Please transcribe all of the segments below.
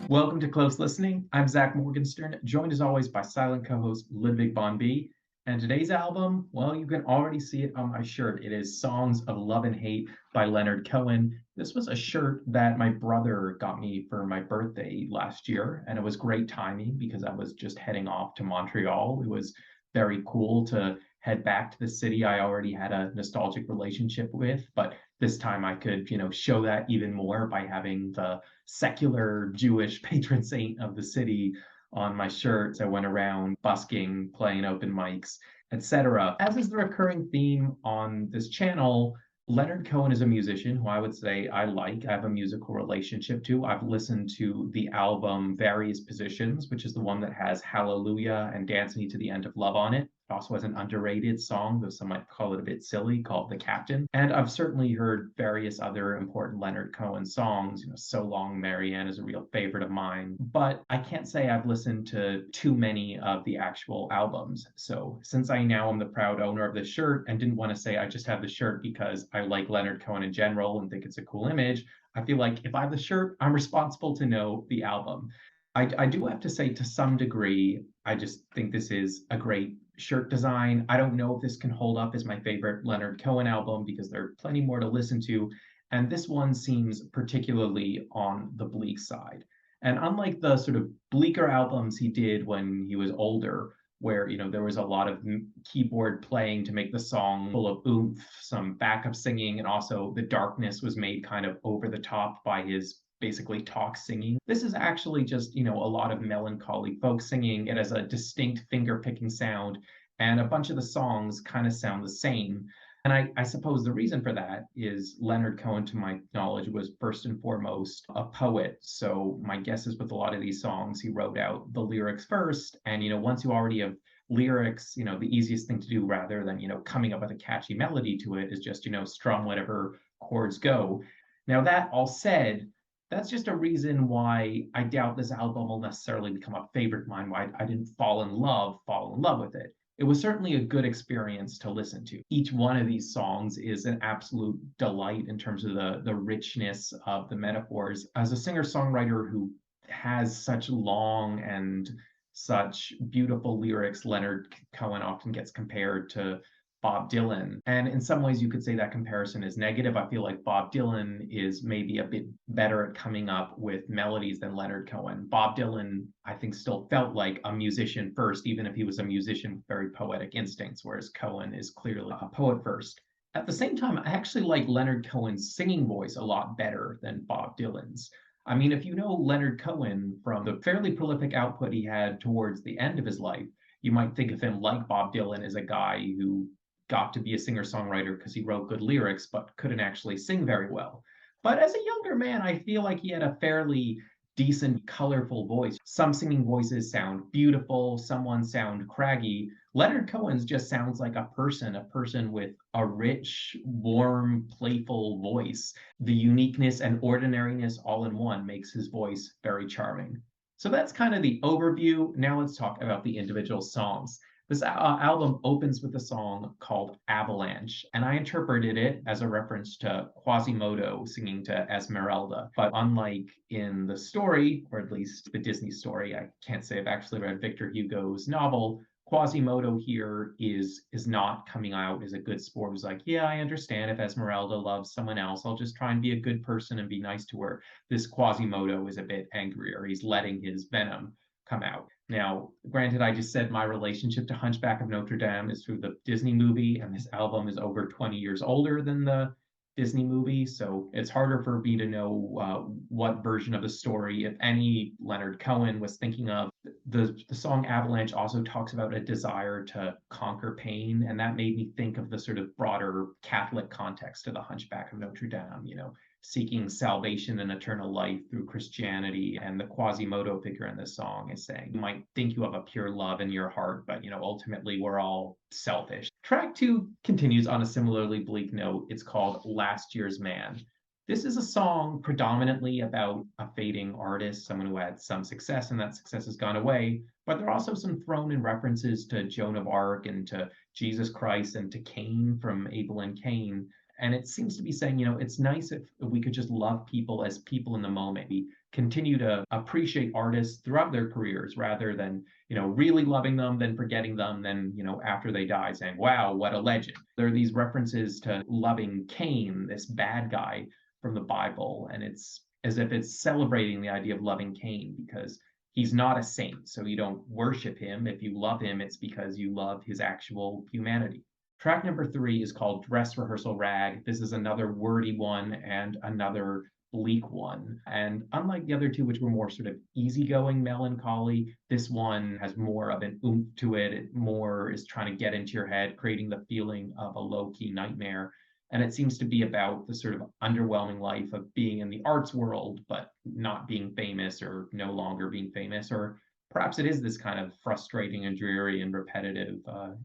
Welcome to Close Listening. I'm Zach Morgenstern, joined as always by silent co-host Ludwig Bon B. And today's album, well, you can already see it on my shirt. It is Songs of Love and Hate by Leonard Cohen. This was a shirt that my brother got me for my birthday last year, and it was great timing because I was just heading off to Montreal. It was very cool to head back to the city I already had a nostalgic relationship with, but this time I could, show that even more by having the secular Jewish patron saint of the city on my shirt. So I went around busking, playing open mics, etc. As is the recurring theme on this channel, Leonard Cohen is a musician who I would say I like. I have a musical relationship to. I've listened to the album Various Positions, which is the one that has Hallelujah and Dance Me to the End of Love on it. It also has an underrated song, though some might call it a bit silly, called The Captain. And I've certainly heard various other important Leonard Cohen songs. So Long Marianne is a real favorite of mine. But I can't say I've listened to too many of the actual albums. So since I now am the proud owner of this shirt and didn't want to say I just have the shirt because I like Leonard Cohen in general and think it's a cool image, I feel like if I have the shirt, I'm responsible to know the album. I do have to say, to some degree, I just think this is a great shirt design. I don't know if this can hold up as my favorite Leonard Cohen album because there are plenty more to listen to. And this one seems particularly on the bleak side. And unlike the sort of bleaker albums he did when he was older, where there was a lot of keyboard playing to make the song full of oomph, some backup singing, and also the darkness was made kind of over the top by his basically talk singing. This is actually just, a lot of melancholy folk singing. It has a distinct finger picking sound, and a bunch of the songs kind of sound the same. And I suppose the reason for that is Leonard Cohen, to my knowledge, was first and foremost a poet. So my guess is with a lot of these songs, he wrote out the lyrics first. And, once you already have lyrics, the easiest thing to do rather than, coming up with a catchy melody to it is just, strum whatever chords go. Now, that all said, that's just a reason why I doubt this album will necessarily become a favorite of mine, why I didn't fall in love with it. It was certainly a good experience to listen to. Each one of these songs is an absolute delight in terms of the richness of the metaphors. As a singer-songwriter who has such long and such beautiful lyrics, Leonard Cohen often gets compared to Bob Dylan. And in some ways, you could say that comparison is negative. I feel like Bob Dylan is maybe a bit better at coming up with melodies than Leonard Cohen. Bob Dylan, I think, still felt like a musician first, even if he was a musician with very poetic instincts, whereas Cohen is clearly a poet first. At the same time, I actually like Leonard Cohen's singing voice a lot better than Bob Dylan's. I mean, if you know Leonard Cohen from the fairly prolific output he had towards the end of his life, you might think of him like Bob Dylan as a guy who got to be a singer-songwriter because he wrote good lyrics but couldn't actually sing very well. But as a younger man, I feel like he had a fairly decent, colorful voice. Some singing voices sound beautiful, some ones sound craggy. Leonard Cohen's just sounds like a person with a rich, warm, playful voice. The uniqueness and ordinariness all in one makes his voice very charming. So that's kind of the overview. Now let's talk about the individual songs. This album opens with a song called Avalanche, and I interpreted it as a reference to Quasimodo singing to Esmeralda. But unlike in the story, or at least the Disney story, I can't say I've actually read Victor Hugo's novel, Quasimodo here is not coming out as a good sport. He's like, yeah, I understand if Esmeralda loves someone else, I'll just try and be a good person and be nice to her. This Quasimodo is a bit angrier. He's letting his venom come out. Now, granted, I just said my relationship to Hunchback of Notre Dame is through the Disney movie, and this album is over 20 years older than the Disney movie, so it's harder for me to know what version of the story, if any, Leonard Cohen was thinking of. The song Avalanche also talks about a desire to conquer pain, and that made me think of the sort of broader Catholic context of the Hunchback of Notre Dame, seeking salvation and eternal life through Christianity. And the Quasimodo figure in this song is saying, you might think you have a pure love in your heart, but ultimately we're all selfish. Track 2 continues on a similarly bleak note. It's called Last Year's Man. This is a song predominantly about a fading artist, someone who had some success and that success has gone away, but there are also some thrown in references to Joan of Arc and to Jesus Christ and to Cain from Abel and Cain. And it seems to be saying, it's nice if we could just love people as people in the moment. We continue to appreciate artists throughout their careers rather than, really loving them, then forgetting them, then, after they die saying, wow, what a legend. There are these references to loving Cain, this bad guy from the Bible, and it's as if it's celebrating the idea of loving Cain because he's not a saint. So you don't worship him. If you love him, it's because you love his actual humanity. Track number 3 is called Dress Rehearsal Rag. This is another wordy one and another bleak one. And unlike the other two, which were more sort of easygoing melancholy, this one has more of an oomph to it. It more is trying to get into your head, creating the feeling of a low-key nightmare. And it seems to be about the sort of underwhelming life of being in the arts world, but not being famous or no longer being famous. Or perhaps it is this kind of frustrating and dreary and repetitive,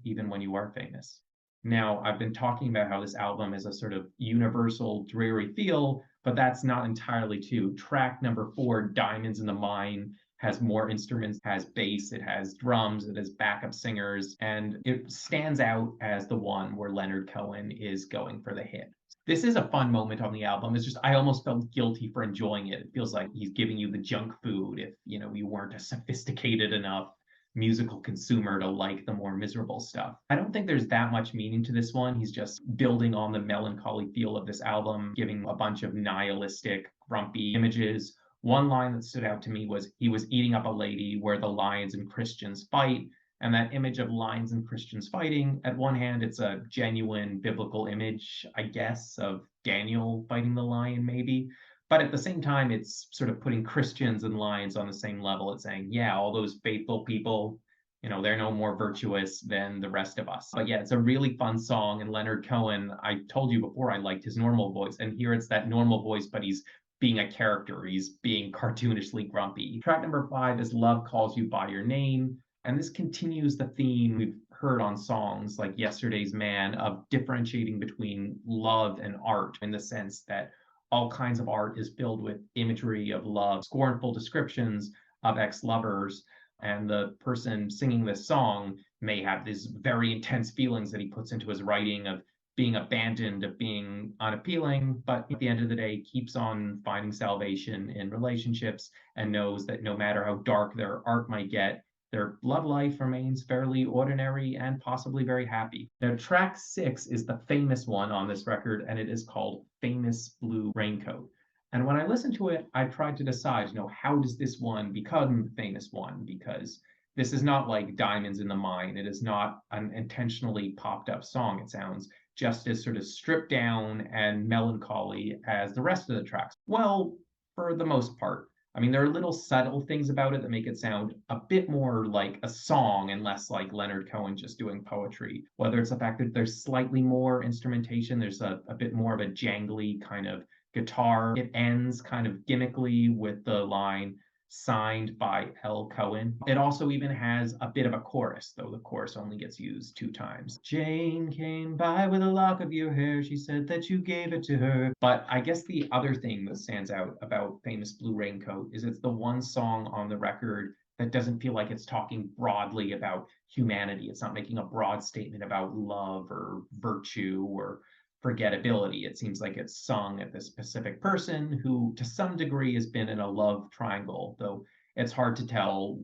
even when you are famous. Now, I've been talking about how this album is a sort of universal dreary feel, but that's not entirely true. Track number 4, Diamonds in the Mine, has more instruments, has bass, it has drums, it has backup singers, and it stands out as the one where Leonard Cohen is going for the hit. This is a fun moment on the album. It's just I almost felt guilty for enjoying it. It feels like he's giving you the junk food if, you weren't a sophisticated enough musical consumer to like the more miserable stuff. I don't think there's that much meaning to this one. He's just building on the melancholy feel of this album, giving a bunch of nihilistic, grumpy images. One line that stood out to me was he was eating up a lady where the lions and Christians fight. And that image of lions and Christians fighting, at one hand, it's a genuine biblical image, I guess, of Daniel fighting the lion, maybe. But at the same time, it's sort of putting Christians and lions on the same level. It's saying, yeah, all those faithful people, they're no more virtuous than the rest of us. But yeah, it's a really fun song. And Leonard Cohen, I told you before, I liked his normal voice. And here it's that normal voice, but he's being a character. He's being cartoonishly grumpy. Track number 5 is Love Calls You By Your Name. And this continues the theme we've heard on songs like Yesterday's Man of differentiating between love and art in the sense that all kinds of art is filled with imagery of love, scornful descriptions of ex-lovers, and the person singing this song may have these very intense feelings that he puts into his writing of being abandoned, of being unappealing, but at the end of the day keeps on finding salvation in relationships and knows that no matter how dark their art might get, their love life remains fairly ordinary and possibly very happy. Now, track 6 is the famous one on this record, and it is called Famous Blue Raincoat. And when I listened to it, I tried to decide, how does this one become the famous one? Because this is not like Diamonds in the Mine. It is not an intentionally popped up song. It sounds just as sort of stripped down and melancholy as the rest of the tracks. Well, for the most part. I mean, there are little subtle things about it that make it sound a bit more like a song and less like Leonard Cohen just doing poetry. Whether it's the fact that there's slightly more instrumentation, there's a bit more of a jangly kind of guitar. It ends kind of gimmickly with the line, signed by L. Cohen. It also even has a bit of a chorus, though the chorus only gets used 2 times. Jane came by with a lock of your hair. She said that you gave it to her. But I guess the other thing that stands out about Famous Blue Raincoat is it's the one song on the record that doesn't feel like it's talking broadly about humanity. It's not making a broad statement about love or virtue or forgettability. It seems like it's sung at this specific person who, to some degree, has been in a love triangle, though it's hard to tell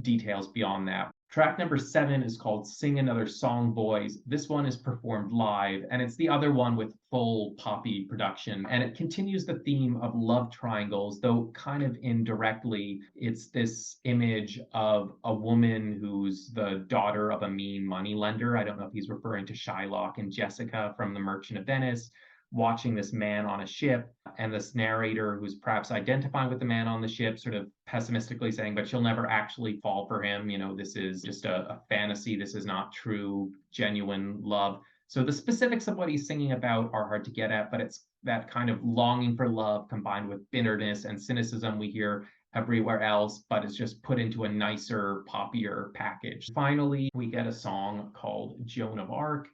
details beyond that. Track number 7 is called Sing Another Song, Boys. This one is performed live, and it's the other one with full poppy production. And it continues the theme of love triangles, though kind of indirectly. It's this image of a woman who's the daughter of a mean moneylender. I don't know if he's referring to Shylock and Jessica from The Merchant of Venice, watching this man on a ship, and this narrator who's perhaps identifying with the man on the ship sort of pessimistically saying, but she'll never actually fall for him. This is just a fantasy. This is not true, genuine love. So the specifics of what he's singing about are hard to get at, but it's that kind of longing for love combined with bitterness and cynicism we hear everywhere else, but it's just put into a nicer, poppier package. Finally, we get a song called Joan of Arc.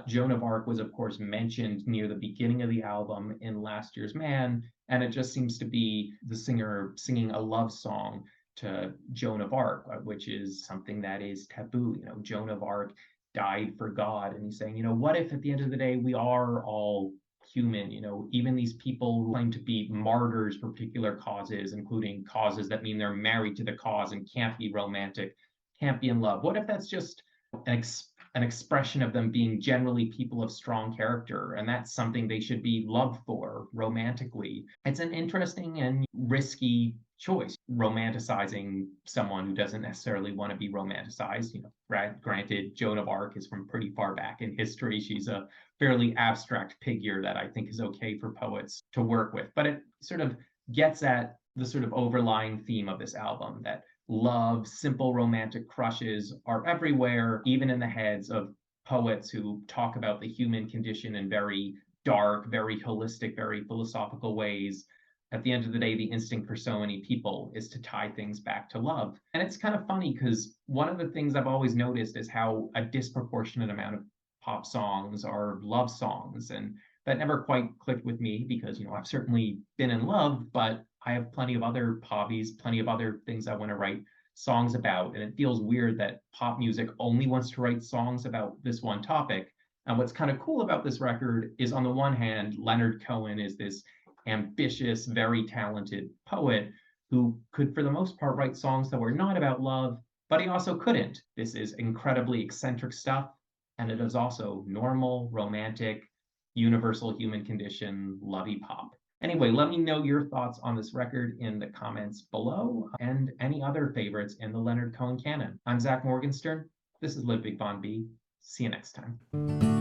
Joan of Arc was, of course, mentioned near the beginning of the album in Last Year's Man, and it just seems to be the singer singing a love song to Joan of Arc, which is something that is taboo. Joan of Arc died for God. And he's saying, what if at the end of the day we are all human? Even these people who claim to be martyrs for particular causes, including causes that mean they're married to the cause and can't be romantic, can't be in love. What if that's just an expression of them being generally people of strong character, and that's something they should be loved for romantically? It's an interesting and risky choice, romanticizing someone who doesn't necessarily want to be romanticized. Granted, Joan of Arc is from pretty far back in history. She's a fairly abstract figure that I think is okay for poets to work with, but it sort of gets at the sort of overlying theme of this album, that love, simple romantic crushes are everywhere, even in the heads of poets who talk about the human condition in very dark, very holistic, very philosophical ways. At the end of the day, the instinct for so many people is to tie things back to love. And it's kind of funny because one of the things I've always noticed is how a disproportionate amount of pop songs are love songs. And that never quite clicked with me because, I've certainly been in love, but I have plenty of other hobbies, plenty of other things I want to write songs about. And it feels weird that pop music only wants to write songs about this one topic. And what's kind of cool about this record is, on the one hand, Leonard Cohen is this ambitious, very talented poet who could, for the most part, write songs that were not about love, but he also couldn't. This is incredibly eccentric stuff, and it is also normal, romantic, universal human condition, lovey pop. Anyway, let me know your thoughts on this record in the comments below, and any other favorites in the Leonard Cohen canon. I'm Zach Morgenstern. This is Ludwig von B. See you next time.